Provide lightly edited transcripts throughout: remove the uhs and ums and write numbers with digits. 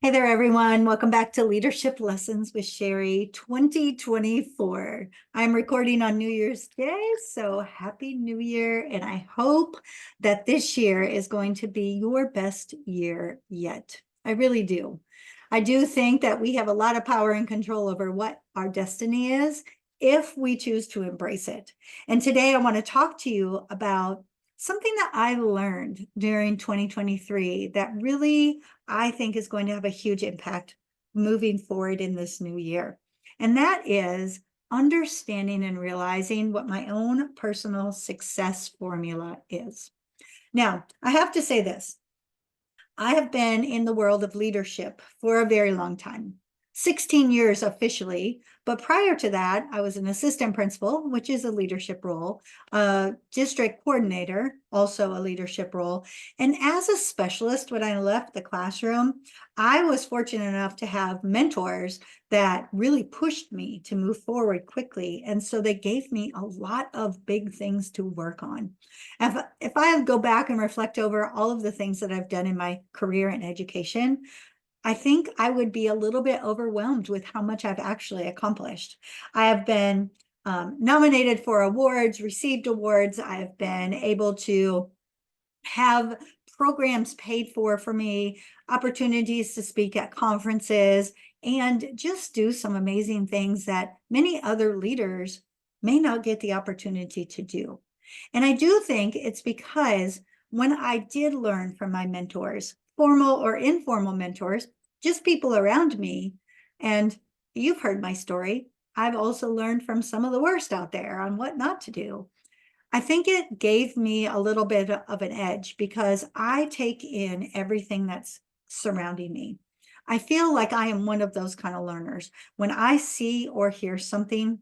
Hey there, everyone. Welcome back to Leadership Lessons with Cheri 2024. I'm recording on New Year's Day, so Happy New Year. And I hope that this year is going to be your best year yet. I really do. I do think that we have a lot of power and control over what our destiny is if we choose to embrace it. And today I want to talk to you about something that I learned during 2023 that really I think is going to have a huge impact moving forward in this new year. And that is understanding and realizing what my own personal success formula is. Now, I have to say this. I have been in the world of leadership for a very long time, 16 years officially. But prior to that, I was an assistant principal, which is a leadership role, a district coordinator, also a leadership role. And as a specialist, when I left the classroom, I was fortunate enough to have mentors that really pushed me to move forward quickly. And so they gave me a lot of big things to work on. If I go back and reflect over all of the things that I've done in my career and education, I think I would be a little bit overwhelmed with how much I've actually accomplished. I have been nominated for awards, received awards. I've been able to have programs paid for me, opportunities to speak at conferences, and just do some amazing things that many other leaders may not get the opportunity to do. And I do think it's because when I did learn from my mentors, formal or informal mentors, just people around me, and you've heard my story, I've also learned from some of the worst out there on what not to do. I think it gave me a little bit of an edge because I take in everything that's surrounding me. I feel like I am one of those kind of learners. When I see or hear something,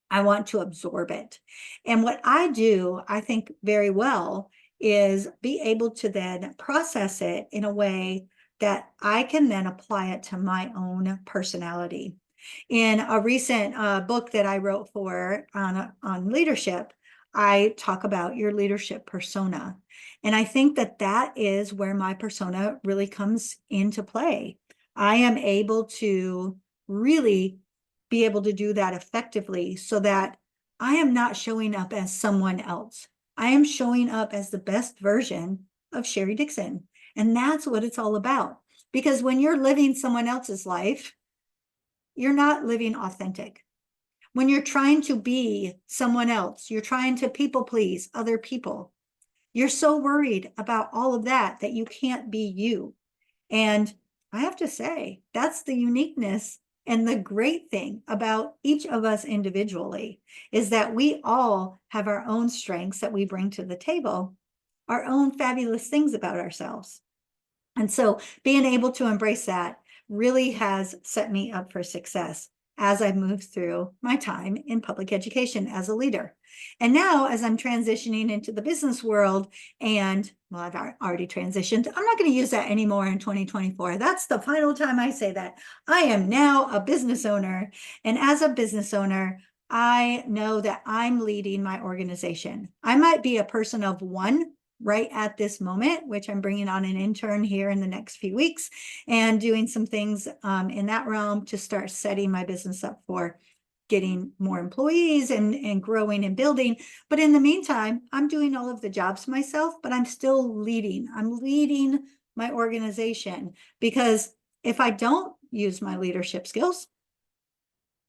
I want to absorb it. And what I do, I think very well, is be able to then process it in a way that I can then apply it to my own personality. In a recent book that I wrote for on leadership, I talk about your leadership persona. And I think that that is where my persona really comes into play. I am able to really be able to do that effectively so that I am not showing up as someone else. I am showing up as the best version of Cheri Dixon. And that's what it's all about. Because when you're living someone else's life, you're not living authentic. When you're trying to be someone else, you're trying to people please other people. You're so worried about all of that that you can't be you. And I have to say, that's the uniqueness and the great thing about each of us individually is that we all have our own strengths that we bring to the table, our own fabulous things about ourselves. And so being able to embrace that really has set me up for success as I've moved through my time in public education as a leader. And now, as I'm transitioning into the business world, and well, I've already transitioned, I'm not going to use that anymore in 2024. That's the final time I say that. I am now a business owner. And as a business owner, I know that I'm leading my organization. I might be a person of one right at this moment, which I'm bringing on an intern here in the next few weeks and doing some things in that realm to start setting my business up for getting more employees and growing and building. But in the meantime, I'm doing all of the jobs myself, but I'm still leading. I'm leading my organization because if I don't use my leadership skills,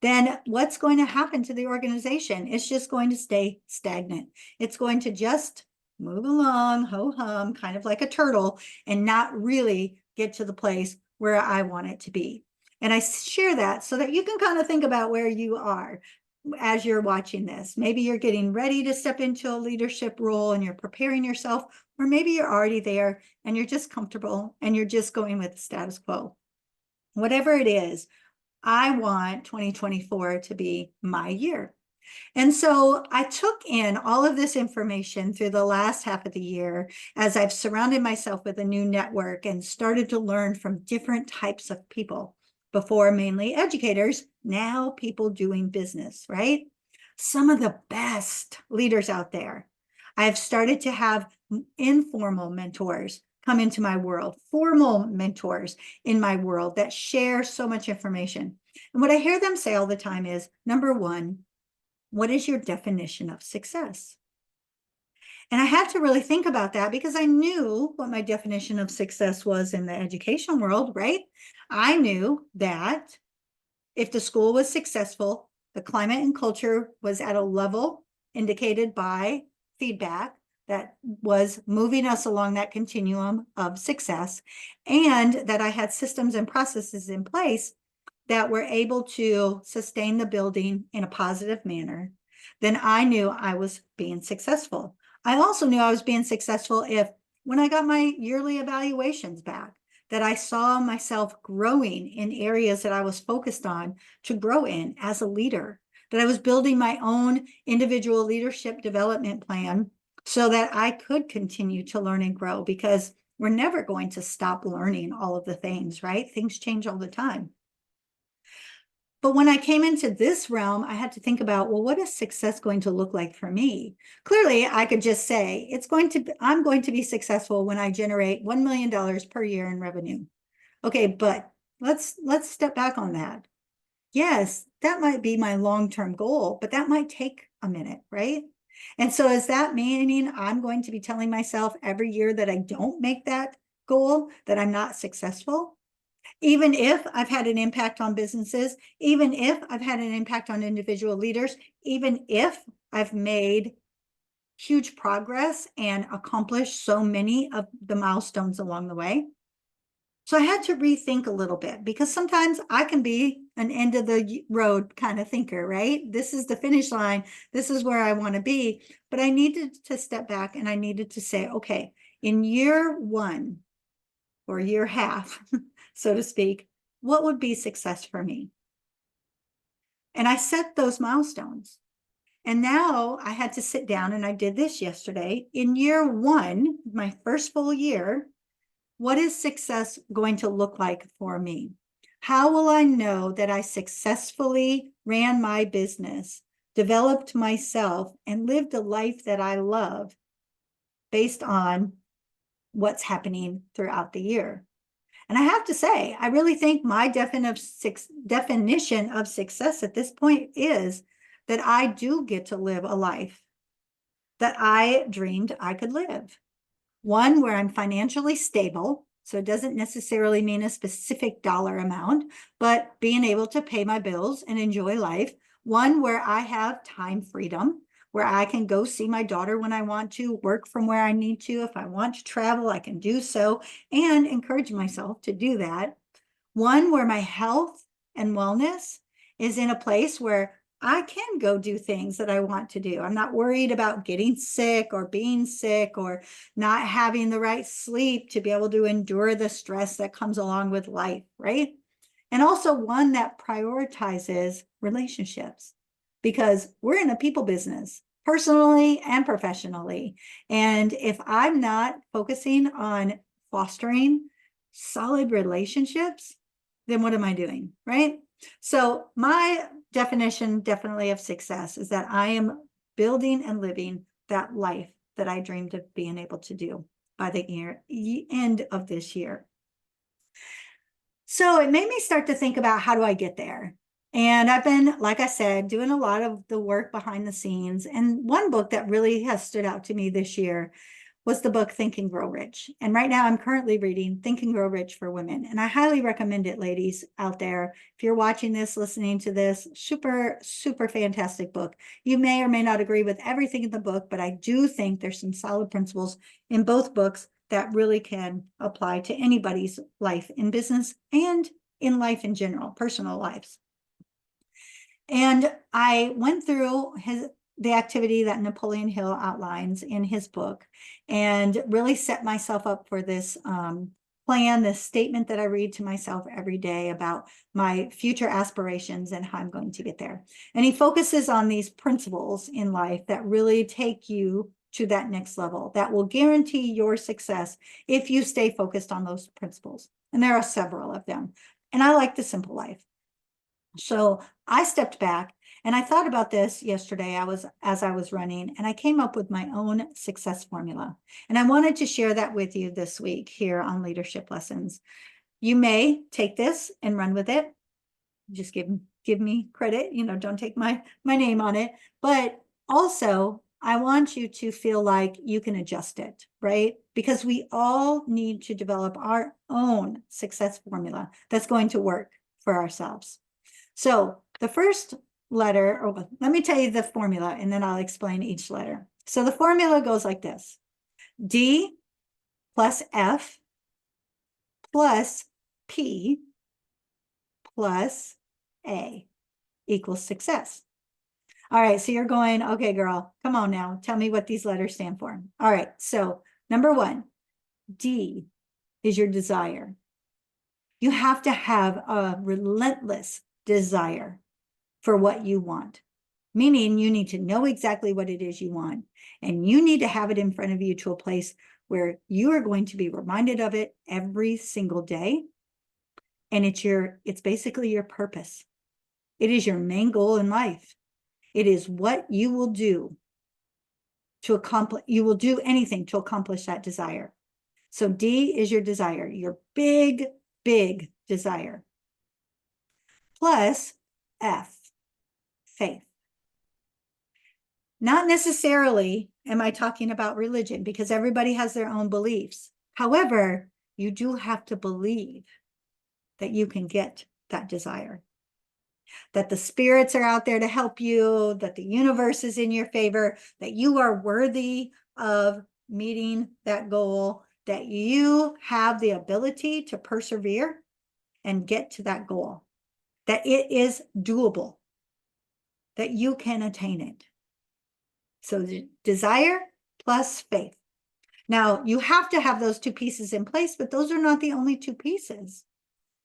then what's going to happen to the organization? It's just going to stay stagnant. It's going to just move along, ho-hum, kind of like a turtle, and not really get to the place where I want it to be. And I share that so that you can kind of think about where you are as you're watching this. Maybe you're getting ready to step into a leadership role and you're preparing yourself, or maybe you're already there and you're just comfortable and you're just going with the status quo. Whatever it is, I want 2024 to be my year. And so I took in all of this information through the last half of the year as I've surrounded myself with a new network and started to learn from different types of people. Before mainly educators, now people doing business, right? Some of the best leaders out there. I've started to have informal mentors come into my world, formal mentors in my world that share so much information. And what I hear them say all the time is, number one, what is your definition of success? And I had to really think about that because I knew what my definition of success was in the education world, right? I knew that if the school was successful, the climate and culture was at a level indicated by feedback that was moving us along that continuum of success, and that I had systems and processes in place that were able to sustain the building in a positive manner, then I knew I was being successful. I also knew I was being successful if, when I got my yearly evaluations back, that I saw myself growing in areas that I was focused on to grow in as a leader, that I was building my own individual leadership development plan so that I could continue to learn and grow, because we're never going to stop learning all of the things, right? Things change all the time. But when I came into this realm, I had to think about, well, what is success going to look like for me? Clearly, I could just say I'm going to be successful when I generate $1 million per year in revenue. Okay, but let's step back on that. Yes, that might be my long-term goal, but that might take a minute, right? And so is that meaning I'm going to be telling myself every year that I don't make that goal, that I'm not successful? Even if I've had an impact on businesses, even if I've had an impact on individual leaders, even if I've made huge progress and accomplished so many of the milestones along the way. So I had to rethink a little bit, because sometimes I can be an end of the road kind of thinker, right? This is the finish line. This is where I want to be. But I needed to step back and I needed to say, okay, in year one or year half, so to speak, what would be success for me? And I set those milestones. And now I had to sit down, and I did this yesterday. In year one, my first full year, what is success going to look like for me? How will I know that I successfully ran my business, developed myself, and lived a life that I love based on what's happening throughout the year? And I have to say, I really think my definition of success at this point is that I do get to live a life that I dreamed I could live. One where I'm financially stable. So it doesn't necessarily mean a specific dollar amount, but being able to pay my bills and enjoy life. One where I have time freedom, where I can go see my daughter when I want to, work from where I need to. If I want to travel, I can do so, and encourage myself to do that. One where my health and wellness is in a place where I can go do things that I want to do. I'm not worried about getting sick or being sick or not having the right sleep to be able to endure the stress that comes along with life, right? And also one that prioritizes relationships, because we're in a people business, personally and professionally. And if I'm not focusing on fostering solid relationships, then what am I doing, right? So my definition definitely of success is that I am building and living that life that I dreamed of being able to do by the end of this year. So it made me start to think about, how do I get there? And I've been, like I said, doing a lot of the work behind the scenes. And one book that really has stood out to me this year was the book Think and Grow Rich. And right now I'm currently reading Think and Grow Rich for Women. And I highly recommend it, ladies out there. If you're watching this, listening to this, super, super fantastic book. You may or may not agree with everything in the book, but I do think there's some solid principles in both books that really can apply to anybody's life in business and in life in general, personal lives. And I went through the activity that Napoleon Hill outlines in his book and really set myself up for this plan, this statement that I read to myself every day about my future aspirations and how I'm going to get there. And he focuses on these principles in life that really take you to that next level, that will guarantee your success if you stay focused on those principles. And there are several of them. And I like the simple life. So I stepped back And I thought about this yesterday, as I was running, and I came up with my own success formula. And I wanted to share that with you this week here on Leadership Lessons. You may take this and run with it. Just give me credit, don't take my name on it. But also, I want you to feel like you can adjust it, right? Because we all need to develop our own success formula that's going to work for ourselves. So the first letter, or let me tell you the formula, and then I'll explain each letter. So the formula goes like this: D plus F plus P plus A equals success. All right, so you're going, okay, girl, come on now. Tell me what these letters stand for. All right, so number one, D is your desire. You have to have a relentless desire for what you want, meaning you need to know exactly what it is you want, and you need to have it in front of you to a place where you are going to be reminded of it every single day. And it's basically your purpose. It is your main goal in life. It is what you will do to accomplish. You will do anything to accomplish that desire. So D is your desire, your big, big desire. Plus F, faith. Not necessarily am I talking about religion, because everybody has their own beliefs. However, you do have to believe that you can get that desire, that the spirits are out there to help you, that the universe is in your favor, that you are worthy of meeting that goal, that you have the ability to persevere and get to that goal, that it is doable, that you can attain it. So desire plus faith. Now, you have to have those two pieces in place, but those are not the only two pieces.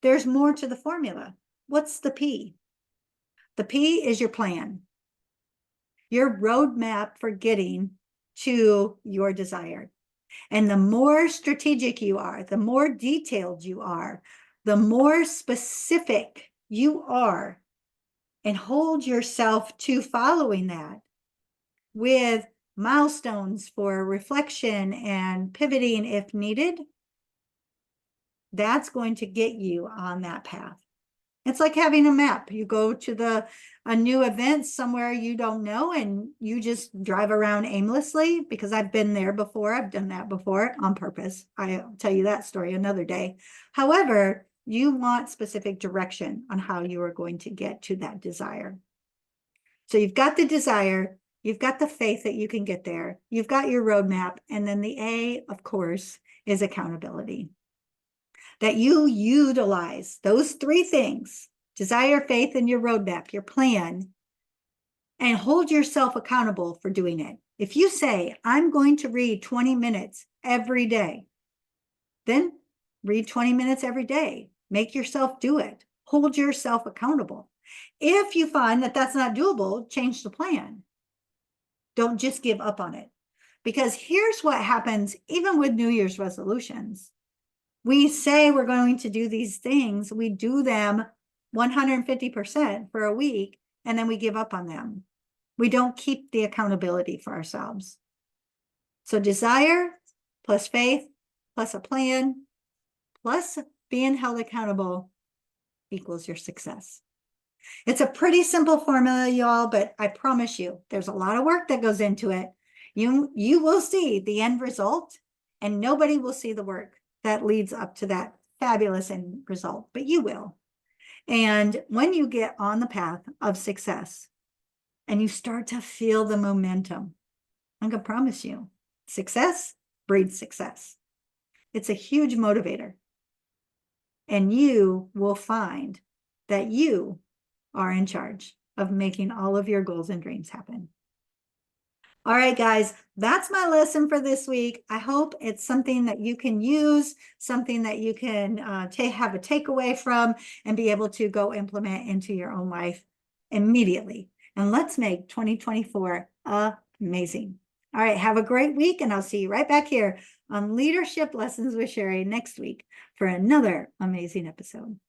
There's more to the formula. What's the P? The P is your plan, your roadmap for getting to your desire. And the more strategic you are, the more detailed you are, the more specific you are, and hold yourself to following that with milestones for reflection and pivoting if needed, that's going to get you on that path. It's like having a map. You go to a new event somewhere you don't know, and you just drive around aimlessly, because I've been there before. I've done that before on purpose. I'll tell you that story another day. However, you want specific direction on how you are going to get to that desire. So you've got the desire, you've got the faith that you can get there, you've got your roadmap, and then the A, of course, is accountability. That you utilize those three things: desire, faith, and your roadmap, your plan, and hold yourself accountable for doing it. If you say, I'm going to read 20 minutes every day, then read 20 minutes every day. Make yourself do it. Hold yourself accountable. If you find that that's not doable, change the plan. Don't just give up on it. Because here's what happens even with New Year's resolutions. We say we're going to do these things, we do them 150% for a week, and then we give up on them. We don't keep the accountability for ourselves. So desire plus faith plus a plan plus being held accountable equals your success. It's a pretty simple formula, y'all, but I promise you, there's a lot of work that goes into it. You will see the end result, and nobody will see the work that leads up to that fabulous end result, but you will. And when you get on the path of success and you start to feel the momentum, I'm going to promise you, success breeds success. It's a huge motivator. And you will find that you are in charge of making all of your goals and dreams happen. All right, guys, that's my lesson for this week. I hope it's something that you can use, something that you can have a takeaway from and be able to go implement into your own life immediately. And let's make 2024 amazing. All right, have a great week, and I'll see you right back here on Leadership Lessons with Cheri next week for another amazing episode.